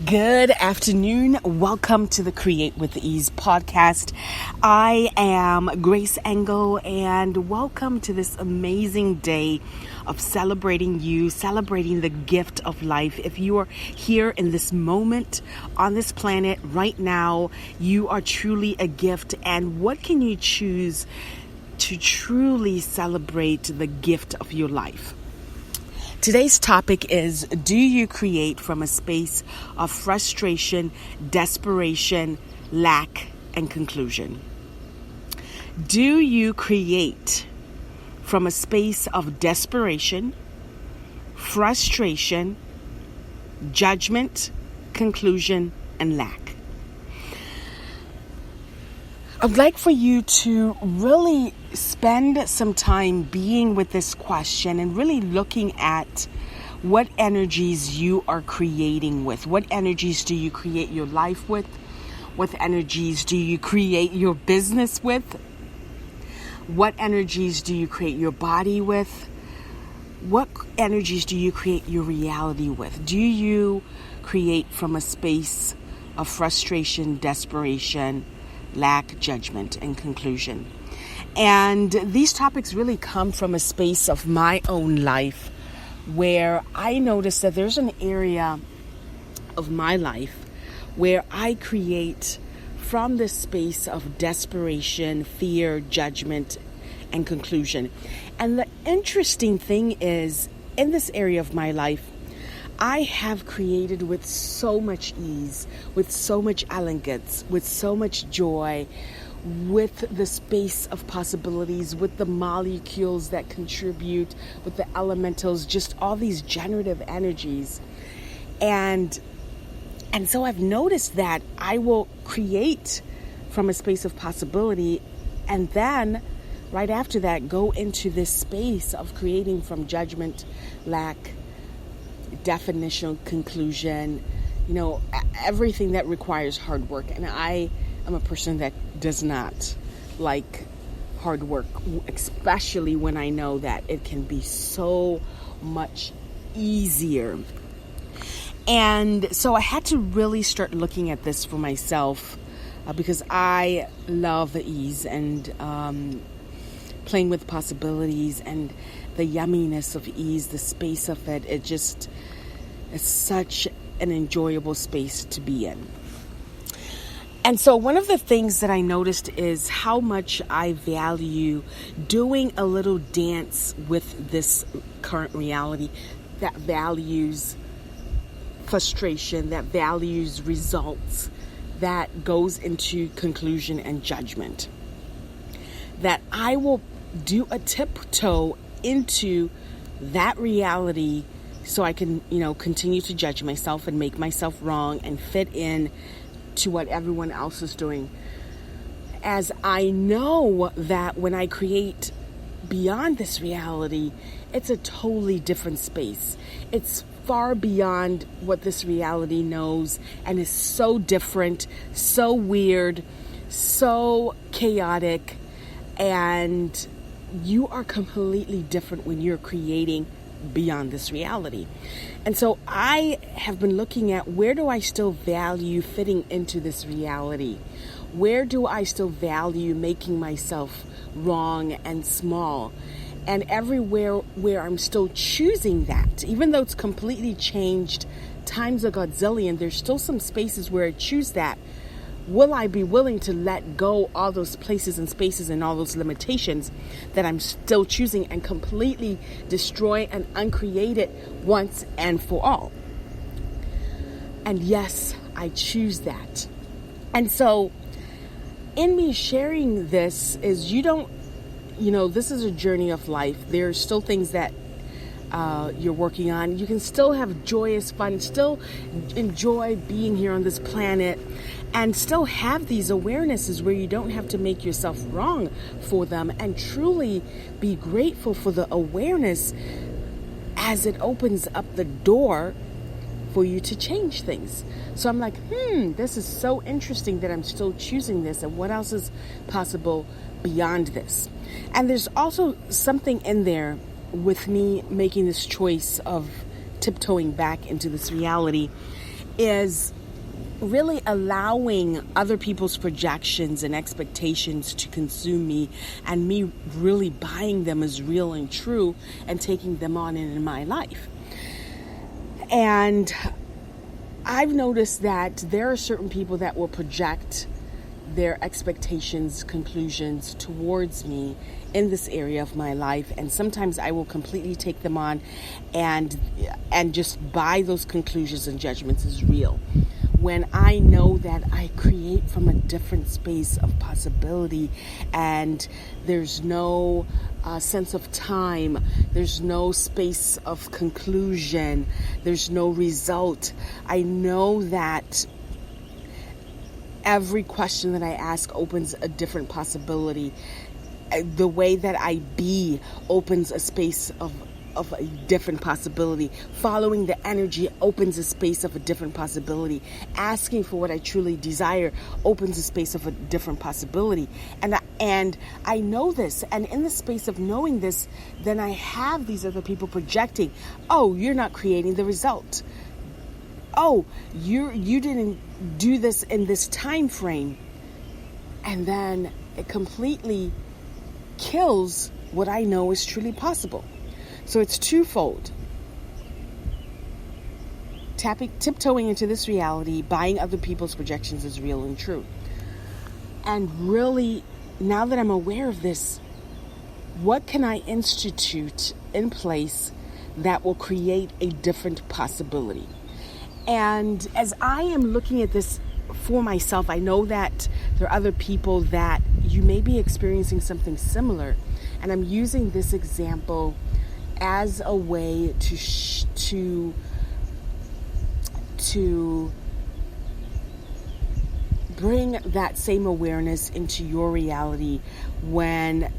Good afternoon. Welcome to the Create with Ease podcast. I am Grace Engel, and welcome to this amazing day of celebrating you, celebrating the gift of life. If you are here in this moment on this planet right now, you are truly a gift. And what can you choose to truly celebrate the gift of your life? Today's topic is, do you create from a space of frustration, desperation, lack, and conclusion? Do you create from a space of desperation, frustration, judgment, conclusion, and lack? I'd like for you to really spend some time being with this question and really looking at what energies you are creating with. What energies do you create your life with? What energies do you create your business with? What energies do you create your body with? What energies do you create your reality with? Do you create from a space of frustration, desperation, lack, judgment, and conclusion? And these topics really come from a space of my own life where I noticed that there's an area of my life where I create from this space of desperation, fear, judgment, and conclusion. And the interesting thing is, in this area of my life, I have created with so much ease, with so much elegance, with so much joy, with the space of possibilities, with the molecules that contribute, with the elementals, just all these generative energies. And so I've noticed that I will create from a space of possibility, and then right after that go into this space of creating from judgment, lack, definition, conclusion, everything that requires hard work. And I am a person that does not like hard work, especially when I know that it can be so much easier. And so I had to really start looking at this for myself because I love the ease and playing with possibilities and the yumminess of ease, the space of it. It's such an enjoyable space to be in. And so one of the things that I noticed is how much I value doing a little dance with this current reality that values frustration, that values results, that goes into conclusion and judgment. That I will do a tiptoe into that reality so I can, continue to judge myself and make myself wrong and fit in to what everyone else is doing. As I know that when I create beyond this reality, it's a totally different space. It's far beyond what this reality knows and is so different, so weird, so chaotic, and you are completely different when you're creating beyond this reality. And so I have been looking at, where do I still value fitting into this reality? Where do I still value making myself wrong and small? And everywhere where I'm still choosing that, even though it's completely changed times a godzillion, there's still some spaces where I choose that. Will I be willing to let go all those places and spaces and all those limitations that I'm still choosing and completely destroy and uncreate it once and for all? And yes, I choose that. And so in me sharing this is, this is a journey of life. There's still things that you're working on. You can still have joyous fun, still enjoy being here on this planet, and still have these awarenesses where you don't have to make yourself wrong for them, and truly be grateful for the awareness as it opens up the door for you to change things. So I'm like, this is so interesting that I'm still choosing this, and what else is possible beyond this? And there's also something in there with me making this choice of tiptoeing back into this reality is really allowing other people's projections and expectations to consume me, and me really buying them as real and true and taking them on in my life. And I've noticed that there are certain people that will project their expectations, conclusions towards me in this area of my life, and sometimes I will completely take them on and just buy those conclusions and judgments as real, when I know that I create from a different space of possibility, and there's no sense of time, there's no space of conclusion, there's no result. I know that every question that I ask opens a different possibility. The way that I be opens a space of a different possibility. Following the energy opens a space of a different possibility. Asking for what I truly desire opens a space of a different possibility. And I know this, and in the space of knowing this, then I have these other people projecting, oh, you're not creating the result. Oh, you didn't do this in this time frame. And then it completely kills what I know is truly possible. So it's twofold. Tiptoeing into this reality, buying other people's projections as real and true. And really, now that I'm aware of this, what can I institute in place that will create a different possibility? And as I am looking at this for myself, I know that there are other people that you may be experiencing something similar. And I'm using this example as a way to bring that same awareness into your reality when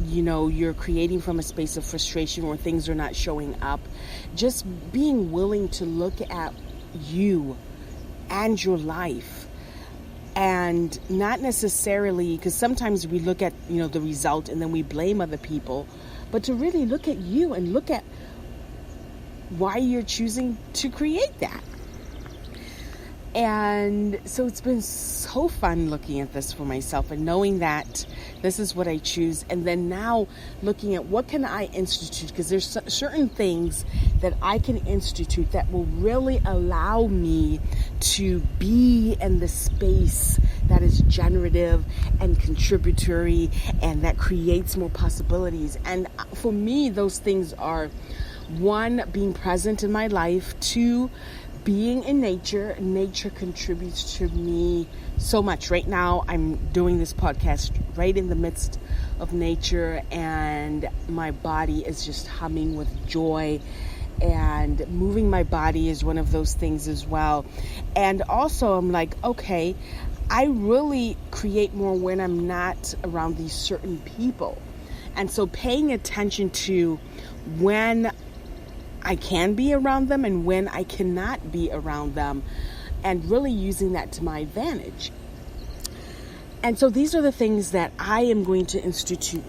you're creating from a space of frustration or things are not showing up. Just being willing to look at you and your life, and not necessarily, because sometimes we look at the result and then we blame other people, but to really look at you and look at why you're choosing to create that. And so it's been so fun looking at this for myself and knowing that this is what I choose. And then now looking at what can I institute, because there's certain things that I can institute that will really allow me to be in the space that is generative and contributory and that creates more possibilities. And for me, those things are: 1, being present in my life; 2, being in nature. Nature contributes to me so much. Right now, I'm doing this podcast right in the midst of nature, and my body is just humming with joy. And moving my body is one of those things as well. And also, I'm like, okay, I really create more when I'm not around these certain people. And so paying attention to when I can be around them and when I cannot be around them, and really using that to my advantage. And so these are the things that I am going to institute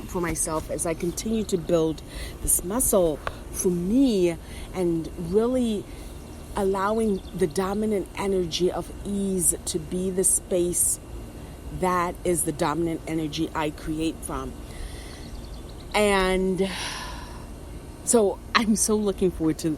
for myself as I continue to build this muscle for me, and really allowing the dominant energy of ease to be the space that is the dominant energy I create from. And so I'm so looking forward to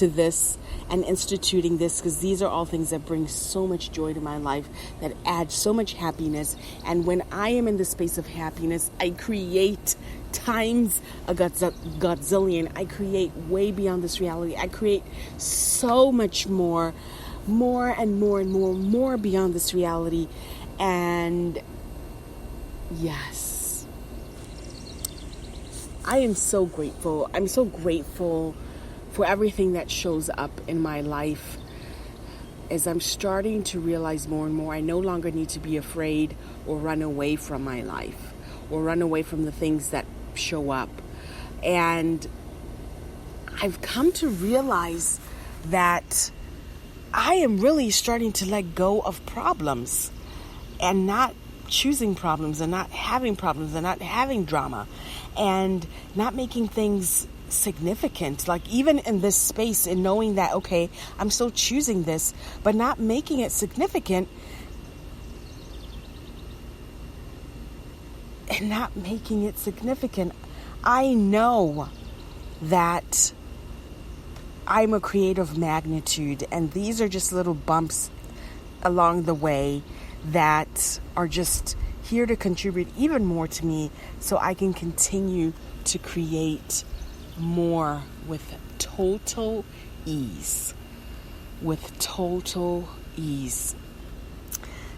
this and instituting this, because these are all things that bring so much joy to my life, that add so much happiness. And when I am in the space of happiness, I create times a godzillion. I create way beyond this reality. I create so much more and more beyond this reality. And yes, I am so grateful. I'm so grateful for everything that shows up in my life, as I'm starting to realize more and more I no longer need to be afraid or run away from my life or run away from the things that show up. And I've come to realize that I am really starting to let go of problems and not choosing problems and not having drama and not making things significant. Like even in this space, in knowing that, okay, I'm still choosing this, but not making it significant and not making it significant. I know that I'm a creative magnitude, and these are just little bumps along the way that are just here to contribute even more to me so I can continue to create more with total ease. With total ease.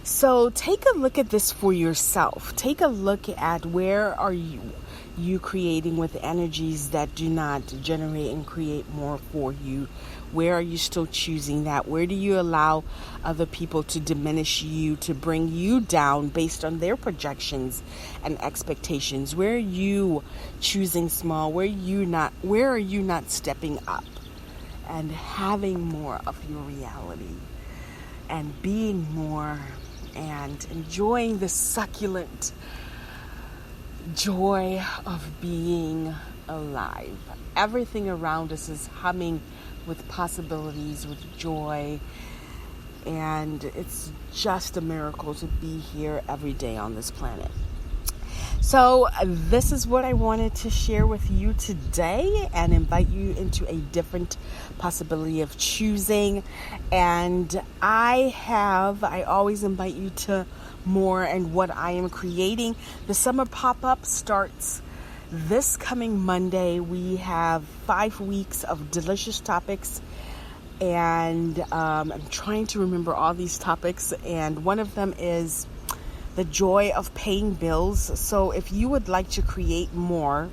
So take a look at this for yourself. Take a look at where are you creating with energies that do not generate and create more for you. Where are you still choosing that? Where do you allow other people to diminish you, to bring you down based on their projections and expectations? Where are you choosing small? Where are you not stepping up and having more of your reality and being more and enjoying the succulent joy of being alive? Everything around us is humming with possibilities, with joy, and it's just a miracle to be here every day on this planet. So this is what I wanted to share with you today and invite you into a different possibility of choosing. And I always invite you to more and what I am creating. The summer pop-up starts this coming Monday. We have 5 weeks of delicious topics, and I'm trying to remember all these topics, and one of them is the joy of paying bills. So if you would like to create more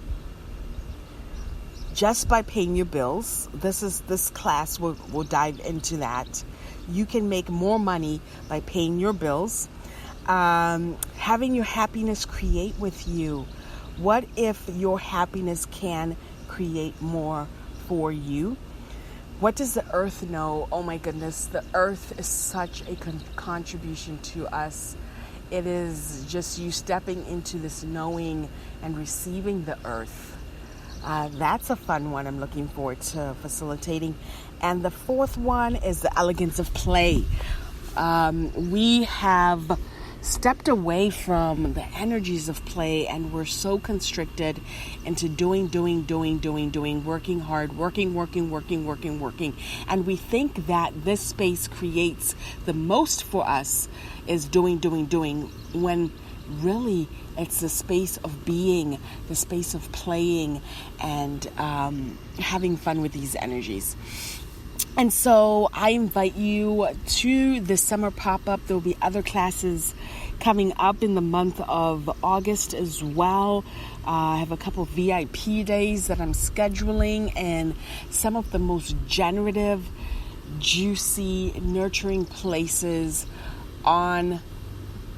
just by paying your bills, this class will dive into that. You can make more money by paying your bills. Having your happiness create with you. What if your happiness can create more for you? What does the earth know? Oh my goodness, the earth is such a contribution to us. It is just you stepping into this knowing and receiving the earth. That's a fun one I'm looking forward to facilitating. And the fourth one is the elegance of play. We have stepped away from the energies of play, and we're so constricted into doing, working hard, working. And we think that this space creates the most for us is doing, when really it's the space of being, the space of playing, and having fun with these energies. And so I invite you to the summer pop-up. There will be other classes coming up in the month of August as well. I have a couple of VIP days that I'm scheduling, and some of the most generative, juicy, nurturing places on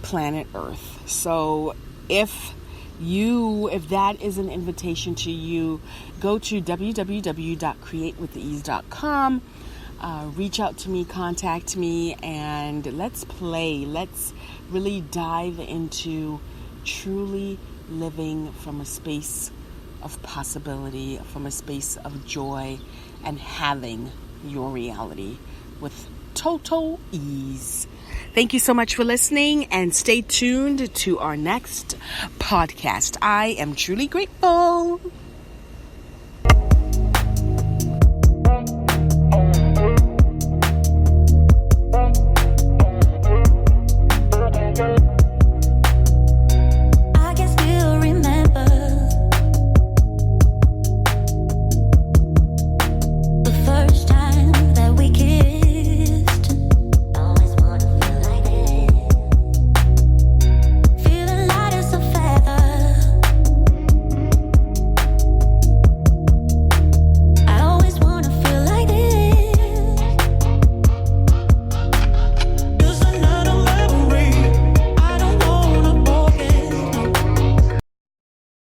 planet Earth. So if that is an invitation to you, go to www.createwiththeease.com. Reach out to me, contact me, and let's play. Let's really dive into truly living from a space of possibility, from a space of joy, and having your reality with total ease. Thank you so much for listening, and stay tuned to our next podcast. I am truly grateful.